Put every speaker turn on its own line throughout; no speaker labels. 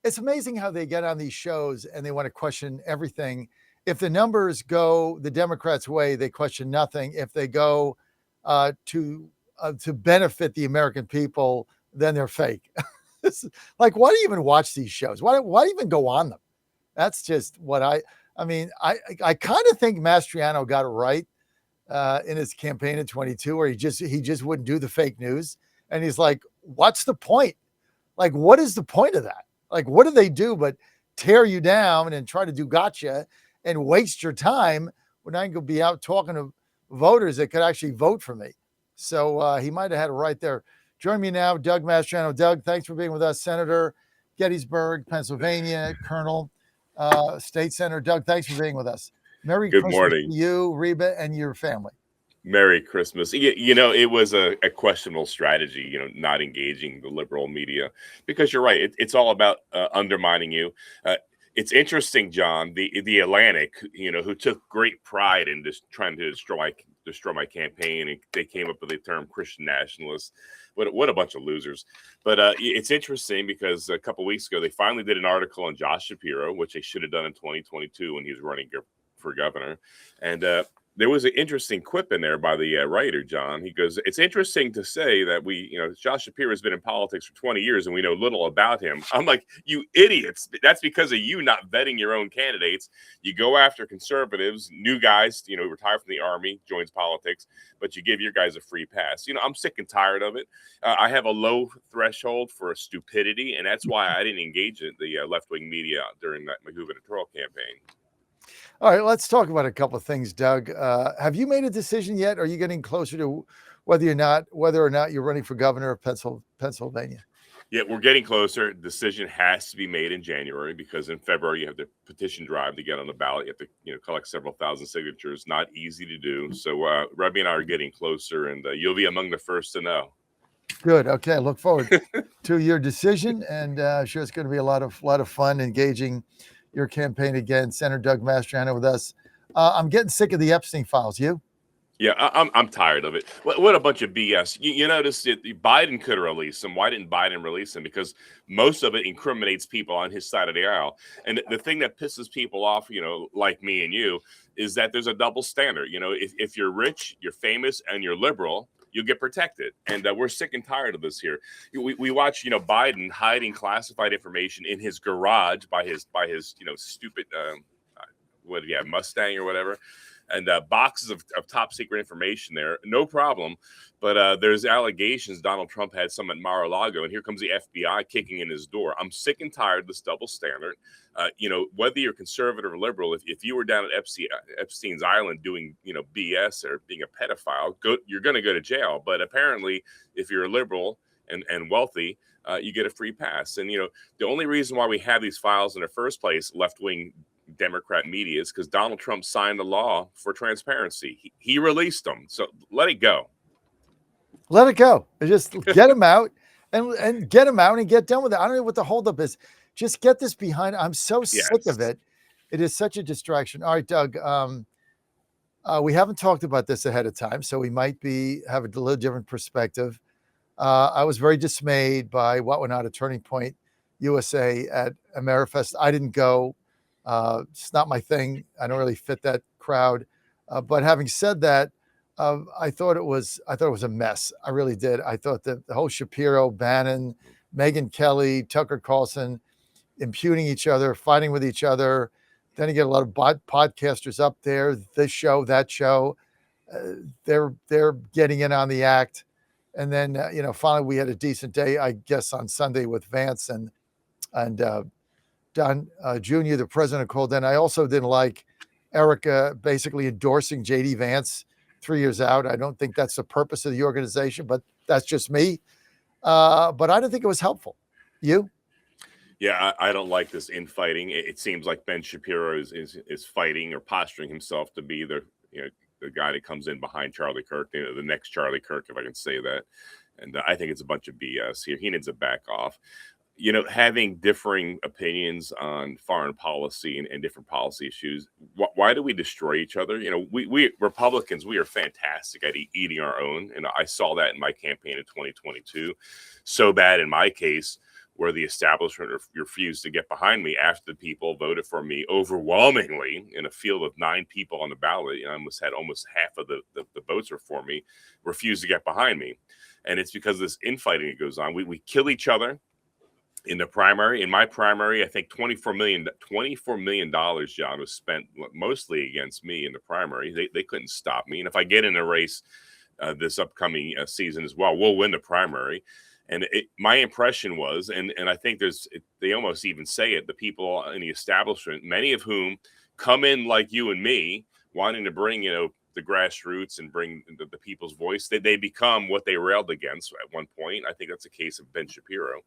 it's amazing how they get on these shows and they want to question everything. If the numbers go the Democrats' way, they question nothing. If they go to benefit the American people, then they're fake. Like, why do you even watch these shows? Why even go on them? That's just what I mean, I kind of think Mastriano got it right in his campaign in 22, where he just wouldn't do the fake news. And he's like, what's the point? Like, what is the point of that? Like, what do they do but tear you down and try to do gotcha and waste your time when I can be out talking to voters that could actually vote for me? So he might have had it right there. Join me now, Doug Mastriano. Doug, thanks for being with us. Senator, Gettysburg, Pennsylvania, Colonel, State Senator. Doug, thanks for being with us. Merry
Good
Christmas
morning.
to you, Reba, and your family.
Merry Christmas. It was a questionable strategy, not engaging the liberal media, because you're right. It's all about undermining you. It's interesting, John, the Atlantic, who took great pride in just trying to destroy my campaign, and they came up with the term Christian nationalists. What a bunch of losers. But it's interesting because a couple weeks ago, they finally did an article on Josh Shapiro, which they should have done in 2022 when he was running for governor. And there was an interesting quip in there by the writer, John. He goes, it's interesting to say that Josh Shapiro has been in politics for 20 years and we know little about him. I'm like, you idiots. That's because of you not vetting your own candidates. You go after conservatives, new guys, retire from the army, joins politics, but you give your guys a free pass. I'm sick and tired of it. I have a low threshold for stupidity, and that's why I didn't engage in the left-wing media during that gubernatorial campaign.
All right, let's talk about a couple of things, Doug. Have you made a decision yet? Are you getting closer to whether or not you're running for governor of Pennsylvania?
Yeah, we're getting closer. Decision has to be made in January, because in February you have the petition drive to get on the ballot. You have to, collect several thousand signatures. Not easy to do. So Rebby and I are getting closer, and you'll be among the first to know.
Good. Okay, I look forward to your decision, and I'm sure it's going to be a lot of fun engaging your campaign again. Senator Doug Mastriano with us. I'm getting sick of the Epstein files. You?
Yeah, I'm tired of it. What a bunch of BS. You notice that Biden could have released them. Why didn't Biden release them? Because most of it incriminates people on his side of the aisle. And the thing that pisses people off, like me and you, is that there's a double standard. If you're rich, you're famous, and you're liberal, you'll get protected. And we're sick and tired of this here. We watch, Biden hiding classified information in his garage by his stupid, what do you have, Mustang or whatever. And boxes of top secret information there, no problem. But there's allegations Donald Trump had some at Mar-a-Lago, and here comes the FBI kicking in his door. I'm sick and tired of this double standard. Whether you're conservative or liberal, if you were down at Epstein's Island doing, BS or being a pedophile, you're going to go to jail. But apparently, if you're a liberal and wealthy, you get a free pass. And, the only reason why we have these files in the first place, left-wing Democrat media, is because Donald Trump signed the law for transparency. He released them. So let it go.
Let it go. Just get them out and get them out and get done with it. I don't know what the holdup is. Just get this behind. I'm so sick of it. It is such a distraction. All right, Doug. We haven't talked about this ahead of time, so we might have a little different perspective. I was very dismayed by what went on at Turning Point USA at Amerifest. I didn't go. It's not my thing. I don't really fit that crowd. But having said that, I thought it was a mess. I really did. I thought that the whole Shapiro, Bannon, Megyn Kelly, Tucker Carlson, impugning each other, fighting with each other. Then you get a lot of podcasters up there, this show, that show. They're getting in on the act. And then, finally we had a decent day, I guess, on Sunday with Vance and Don Jr., the president, called in. I also didn't like Erica basically endorsing J.D. Vance 3 years out. I don't think that's the purpose of the organization, but that's just me. But I didn't think it was helpful. You?
Yeah, I don't like this infighting. It seems like Ben Shapiro is fighting or posturing himself to be the guy that comes in behind Charlie Kirk, the next Charlie Kirk, if I can say that. And I think it's a bunch of BS here. He needs to back off. Having differing opinions on foreign policy and different policy issues, why do we destroy each other? We Republicans, we are fantastic at eating our own. And I saw that in my campaign in 2022. So bad in my case, where the establishment refused to get behind me after the people voted for me overwhelmingly in a field of 9 people on the ballot. I almost half of the votes were for me, refused to get behind me. And it's because of this infighting that goes on. We kill each other. In the primary, in my primary, I think $24 million, John, was spent mostly against me in the primary. They couldn't stop me. And if I get in a race this upcoming season as well, we'll win the primary. And my impression was, and I think they almost even say it, the people in the establishment, many of whom come in like you and me, wanting to bring, the grassroots and bring the people's voice, they become what they railed against at one point. I think that's a case of Ben Shapiro.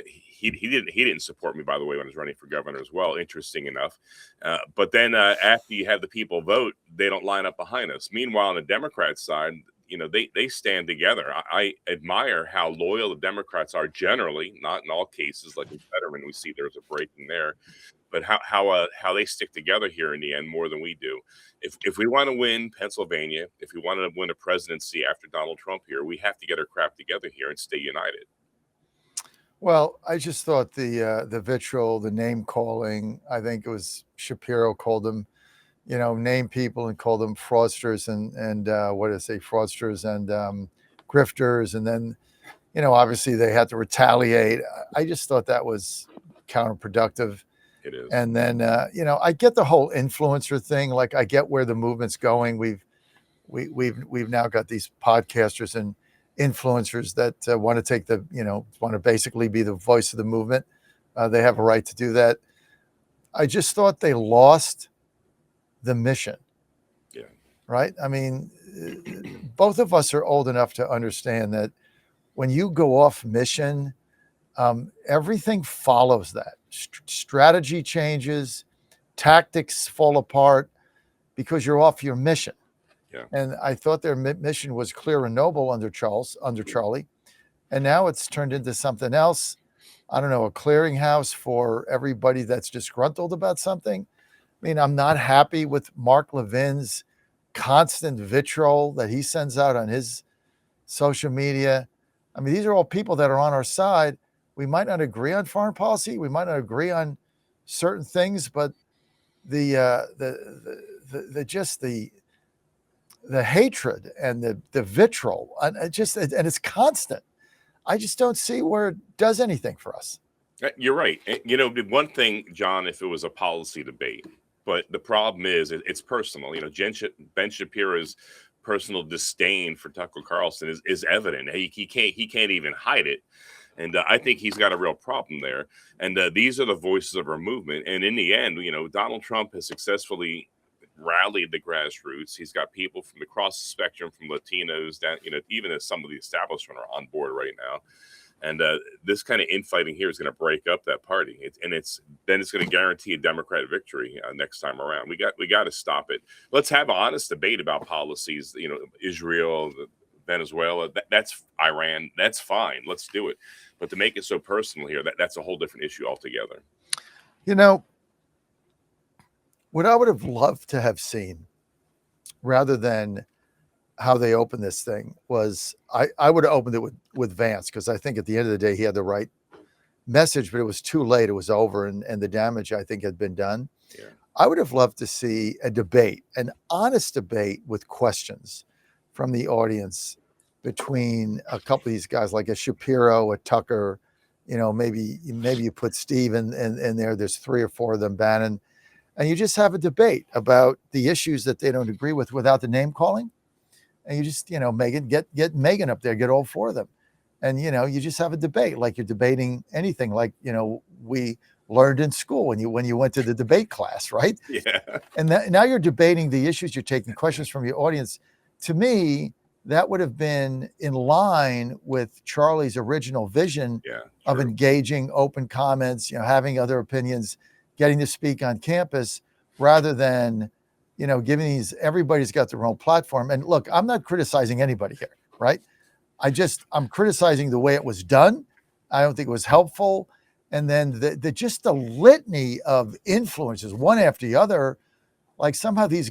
He didn't support me, by the way, when I was running for governor as well. Interesting enough. But then after you have the people vote, they don't line up behind us. Meanwhile, on the Democrat side, they stand together. I admire how loyal the Democrats are generally, not in all cases. Like with Fetterman, we see there's a breaking there, but how they stick together here in the end more than we do. If we want to win Pennsylvania, if we want to win a presidency after Donald Trump here, we have to get our crap together here and stay united.
Well, I just thought the vitriol, the name calling, I think it was Shapiro called them, name people and called them fraudsters and what did I say, fraudsters and grifters. And then, obviously they had to retaliate. I just thought that was counterproductive.
It is.
And then, I get the whole influencer thing. Like I get where the movement's going. We've now got these podcasters and influencers that want to take want to basically be the voice of the movement. They have a right to do that. I just thought they lost the mission.
Yeah.
Right. I mean, both of us are old enough to understand that when you go off mission, everything follows that. Strategy changes, tactics fall apart because you're off your mission.
Yeah.
And I thought their mission was clear and noble under Charlie. And now it's turned into something else. I don't know, a clearinghouse for everybody that's disgruntled about something. I mean, I'm not happy with Mark Levin's constant vitriol that he sends out on his social media. I mean, these are all people that are on our side. We might not agree on foreign policy. We might not agree on certain things, but the hatred and the vitriol, and it's constant. I just don't see where it does anything for us.
You're right. One thing, John, if it was a policy debate, but the problem is it's personal. Ben Shapiro's personal disdain for Tucker Carlson is evident. He can't even hide it. And I think he's got a real problem there. And these are the voices of our movement. And in the end, Donald Trump has successfully rallied the grassroots. He's got people from across the spectrum, from Latinos down, even as some of the establishment are on board right now. And this kind of infighting here is going to break up that party. It's going to guarantee a Democratic victory next time around. We got to stop it. Let's have an honest debate about policies. Israel, Venezuela, that's Iran. That's fine. Let's do it. But to make it so personal here, that's a whole different issue altogether.
What I would have loved to have seen, rather than how they opened this thing, was I would have opened it with Vance, because I think at the end of the day he had the right message, but it was too late. It was over, and the damage I think had been done.
Yeah.
I would have loved to see a debate, an honest debate with questions from the audience between a couple of these guys, like a Shapiro, a Tucker, maybe you put Steve in there. There's 3 or 4 of them, Bannon. And you just have a debate about the issues that they don't agree with without the name calling. And you just, Megan, get Megan up there, get all 4 of them. And, you just have a debate like you're debating anything, like, we learned in school when you went to the debate class, right?
Yeah.
And now you're debating the issues, you're taking questions from your audience. To me, that would have been in line with Charlie's original vision of engaging, open comments, having other opinions, getting to speak on campus, rather than, giving everybody's got their own platform. And look, I'm not criticizing anybody here, right? I'm criticizing the way it was done. I don't think it was helpful. And then just the litany of influences, one after the other, like somehow these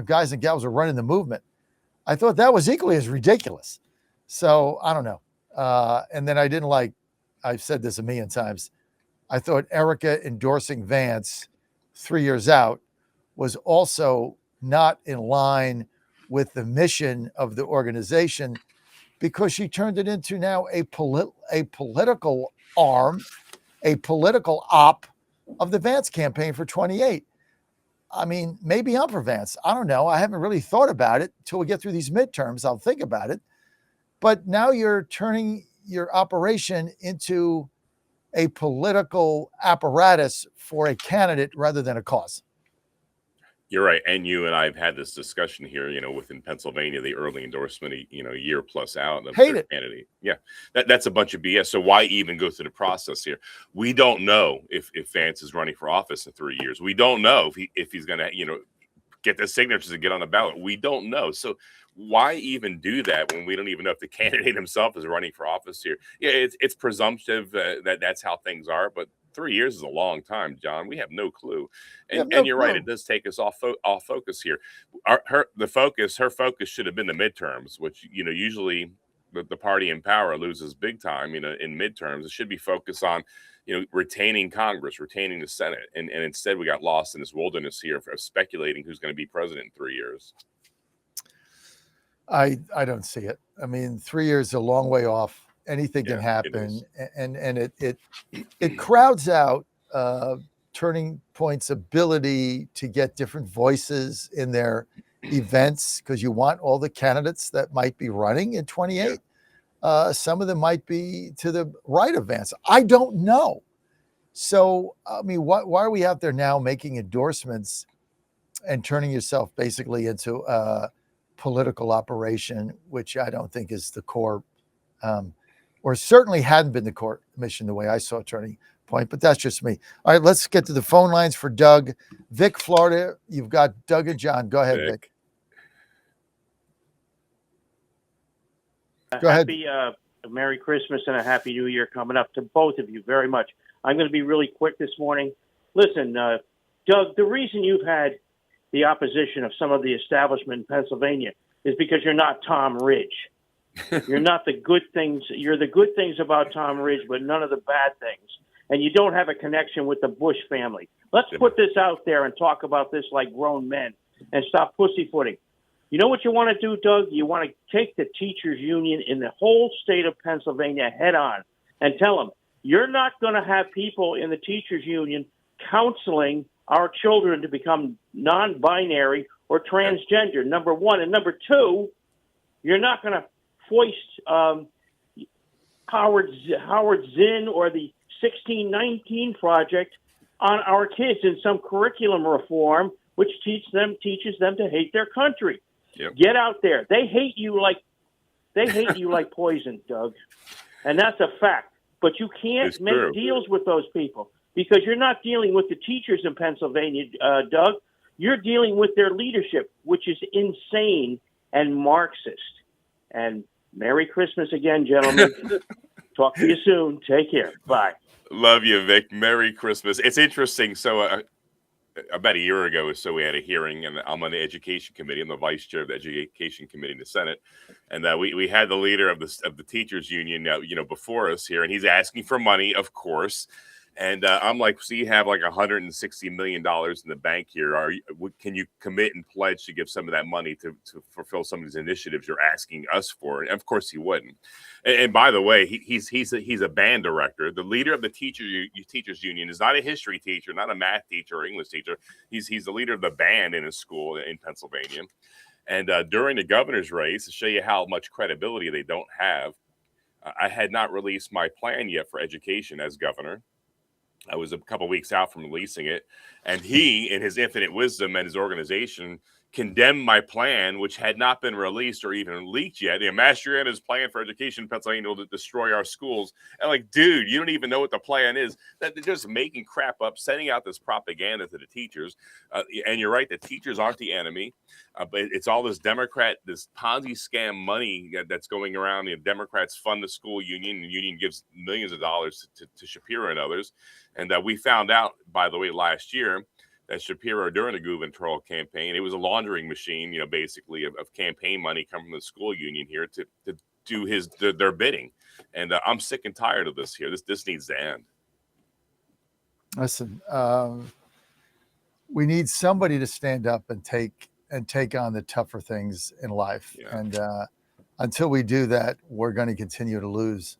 guys and gals are running the movement. I thought that was equally as ridiculous. So I don't know. And then I didn't like I've said this a million times. I thought Erica endorsing Vance 3 years out was also not in line with the mission of the organization, because she turned it into now a political arm, a political op of the Vance campaign for 28. I mean, maybe I'm for Vance. I don't know. I haven't really thought about it until we get through these midterms. I'll think about it. But now you're turning your operation into a political apparatus for a candidate rather than a cause.
You're right. And you and I have had this discussion here, within Pennsylvania, the early endorsement, a year plus out of
Hate
their
it.
candidate. Yeah, that's a bunch of BS. So why even go through the process here? We don't know if Vance is running for office in 3 years. We don't know if he's going to, get the signatures and get on the ballot. We don't know. So why even do that when we don't even know if the candidate himself is running for office here? Yeah, it's presumptive that that's how things are, but 3 years is a long time, John. We have no clue, and you're right. It does take us off focus here. Her focus should have been the midterms, which usually the party in power loses big time. In midterms, it should be focused on retaining Congress, retaining the Senate, and instead we got lost in this wilderness here of speculating who's going to be president in 3 years.
I don't see it. I mean, 3 years is a long way off. Anything can happen, and it crowds out Turning Point's ability to get different voices in their events, because you want all the candidates that might be running in 28. Some of them might be to the right of Vance. I don't know. So, I mean, why are we out there now making endorsements and turning yourself basically into a political operation, which I don't think is the core, or certainly hadn't been the core mission the way I saw Turning Point, but that's just me. All right, let's get to the phone lines for Doug. Vic, Florida, you've got Doug and John. Go ahead, Vic. Go ahead.
Happy Merry Christmas and a Happy New Year coming up to both of you very much. I'm going to be really quick this morning. Listen, Doug, the reason you've had the opposition of some of the establishment in Pennsylvania is because you're not Tom Ridge. You're not the good things. You're the good things about Tom Ridge, but none of the bad things. And you don't have a connection with the Bush family. Let's put this out there and talk about this like grown men and stop pussyfooting. You know what you want to do, Doug? You want to take the teachers union in the whole state of Pennsylvania head on and tell them, you're not going to have people in the teachers union counseling our children to become non-binary or transgender, number one. And number two, you're not going to foist Howard Zinn or the 1619 Project on our kids in some curriculum reform, which teaches them to hate their country.
Yep.
Get out there. They hate you like poison, Doug. And that's a fact. But you can't make deals with those people because you're not dealing with the teachers in Pennsylvania, Doug. You're dealing with their leadership, which is insane and Marxist. And Merry Christmas again, gentlemen. Talk to you soon. Take care. Bye.
Love you, Vic. Merry Christmas. It's interesting. So about a year ago or so, we had a hearing, and I'm on the Education Committee. I'm the vice chair of the Education Committee in the Senate, and we had the leader of the teachers union, before us here, and he's asking for money, of course. And I'm like, so you have like $160 million in the bank here. Can you commit and pledge to give some of that money to fulfill some of these initiatives you're asking us for? And of course he wouldn't. And by the way, he's a band director. The leader of the teachers union is not a history teacher, not a math teacher or English teacher. He's the leader of the band in his school in Pennsylvania. And during the governor's race, to show you how much credibility they don't have, I had not released my plan yet for education as governor. I was a couple of weeks out from releasing it, and he, in his infinite wisdom and his organization, condemned my plan, which had not been released or even leaked yet. Mastriano's plan for education in Pennsylvania will destroy our schools. And like, dude, you don't even know what the plan is. That they're just making crap up, sending out this propaganda to the teachers. And you're right, the teachers aren't the enemy, but it's all this this Ponzi scam money that's going around. The Democrats fund the school union, and the union gives millions of dollars to Shapiro and others. And we found out, by the way, last year, that Shapiro, during the gubernatorial campaign, it was a laundering machine, basically of campaign money coming from the school union here to do their bidding. And I'm sick and tired of this here. This needs to end.
Listen, we need somebody to stand up and take on the tougher things in life.
Yeah.
And until we do that, we're going to continue to lose.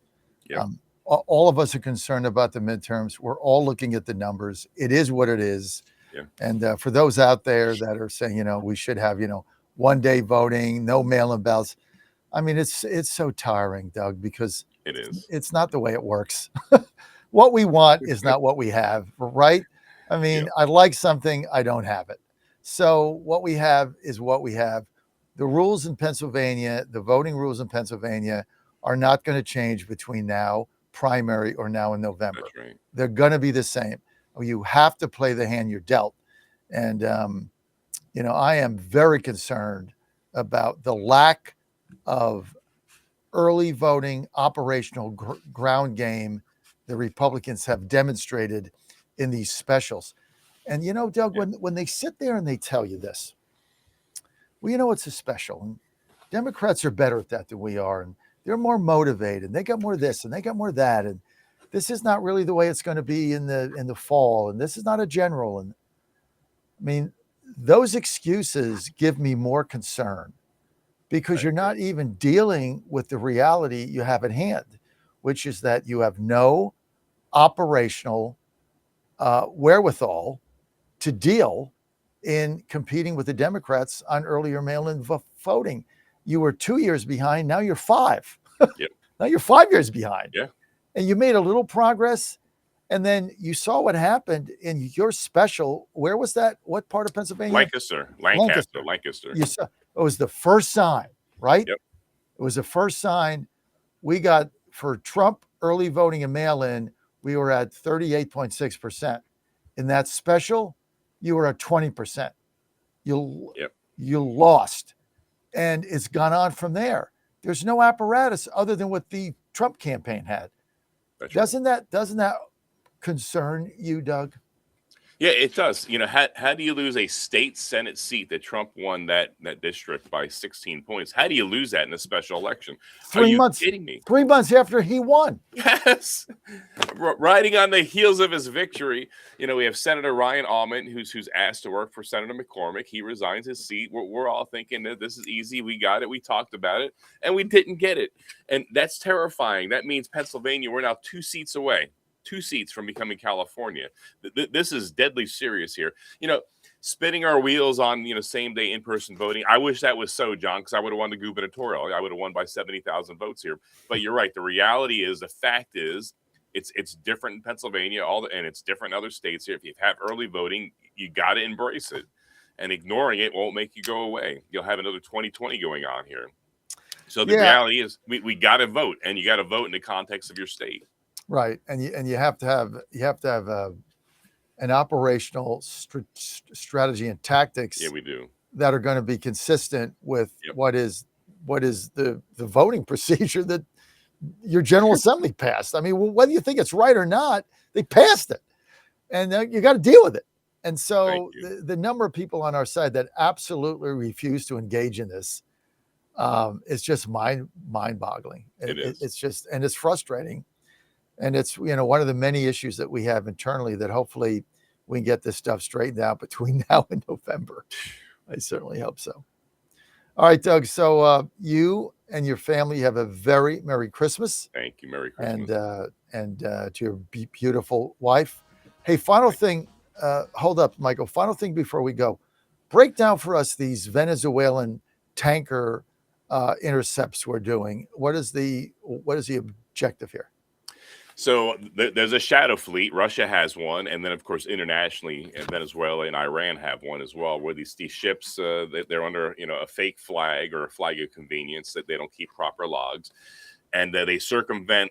Yeah.
All of us are concerned about the midterms. We're all looking at the numbers. It is what it is.
Yeah.
And for those out there that are saying, we should have, one-day voting, no mail-in ballots. I mean, it's so tiring, Doug, because
it is.
It's not the way it works. What we want is not what we have, right? I mean, I like something, I don't have it. So what we have is what we have. The rules in Pennsylvania, the voting rules in Pennsylvania are not going to change between now, primary, or now in November.
That's right.
They're going to be the same. You have to play the hand you're dealt. And, I am very concerned about the lack of early voting, operational ground game the Republicans have demonstrated in these specials. And, Doug, when they sit there and they tell you this, well, it's a special. And Democrats are better at that than we are. And they're more motivated. And they got more of this and they got more of that. And this is not really the way it's going to be in the fall. And this is not a general. And I mean, those excuses give me more concern because you're not even dealing with the reality you have at hand, which is that you have no operational wherewithal to deal in competing with the Democrats on earlier mail-in voting. You were 2 years behind. Now you're 5.
Yep.
Now you're 5 years behind.
Yeah.
And you made a little progress. And then you saw what happened in your special. Where was that? What part of Pennsylvania?
Lancaster.
You saw, it was the first sign, right?
Yep.
It was the first sign. We got, for Trump early voting and mail-in, we were at 38.6%. In that special, you were at 20%. You lost. And it's gone on from there. There's no apparatus other than what the Trump campaign had.
That's
doesn't that concern you, Doug?
Yeah, it does. How do you lose a state Senate seat that Trump won that district by 16 points? How do you lose that in a special election?
3 months.
Kidding me?
3 months after he won.
Yes. Riding on the heels of his victory, we have Senator Ryan Allman, who's asked to work for Senator McCormick. He resigns his seat. We're all thinking that this is easy. We got it. We talked about it, and we didn't get it. And that's terrifying. That means Pennsylvania, we're now 2 seats away. 2 seats from becoming California. This is deadly serious here. Spinning our wheels on, same day in-person voting. I wish that was so, John, because I would have won the gubernatorial. I would have won by 70,000 votes here. But you're right. The reality is, the fact is, it's different in Pennsylvania, and it's different in other states here. If you have early voting, you got to embrace it. And ignoring it won't make you go away. You'll have another 2020 going on here. So the reality is, we got to vote, and you got to vote in the context of your state.
Right, and you have to have an operational strategy and tactics.
Yeah, we do.
That are going to be consistent with what is the voting procedure that your General Assembly passed. I mean, whether you think it's right or not, they passed it, and you got to deal with it. And so the number of people on our side that absolutely refuse to engage in this is just mind-boggling. It's just, and it's frustrating. And it's, one of the many issues that we have internally that hopefully we can get this stuff straightened out between now and November. I certainly hope so. All right, Doug. So you and your family have a very Merry Christmas.
Thank you. Merry Christmas.
And to your beautiful wife. Hey, final thing. Hold up, Michael. Final thing before we go. Break down for us these Venezuelan tanker intercepts we're doing. What is the objective here?
So there's a shadow fleet. Russia has one, and then of course internationally, Venezuela and Iran have one as well. Where these ships, they're under a fake flag or a flag of convenience, that they don't keep proper logs, and they circumvent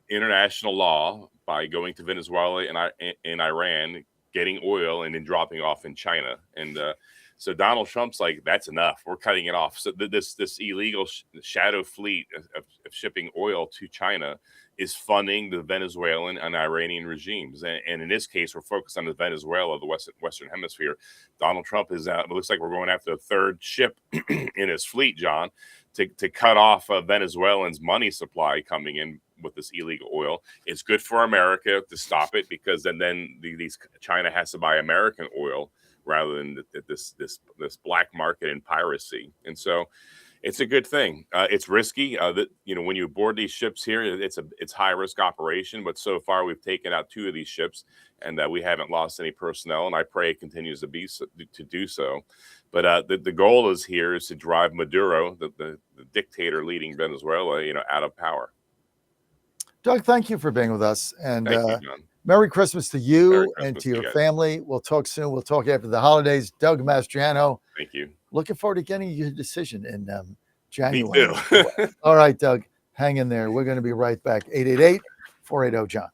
international law by going to Venezuela and Iran, getting oil, and then dropping off in China. And so Donald Trump's like, that's enough. We're cutting it off. So this illegal shadow fleet of shipping oil to China is funding the Venezuelan and Iranian regimes. And in this case, we're focused on the Venezuela, the Western Hemisphere. Donald Trump is it looks like we're going after a third ship in his fleet, John, to cut off Venezuelans' money supply coming in with this illegal oil. It's good for America to stop it, because then these China has to buy American oil rather than this black market and piracy. And so it's a good thing. It's risky. That when you board these ships here, it's high risk operation. But so far, we've taken out 2 of these ships, and we haven't lost any personnel. And I pray it continues to do so. But the goal is to drive Maduro, the dictator leading Venezuela, out of power.
Doug, thank you for being with us, and
thank you, John.
Merry Christmas to you
Christmas
and to your
guys.
family. We'll talk soon. We'll talk after the holidays. Doug Mastriano.
Thank you.
Looking forward to getting your decision in January.
Me too.
All right, Doug, hang in there. We're going to be right back. 888-480-JOHN.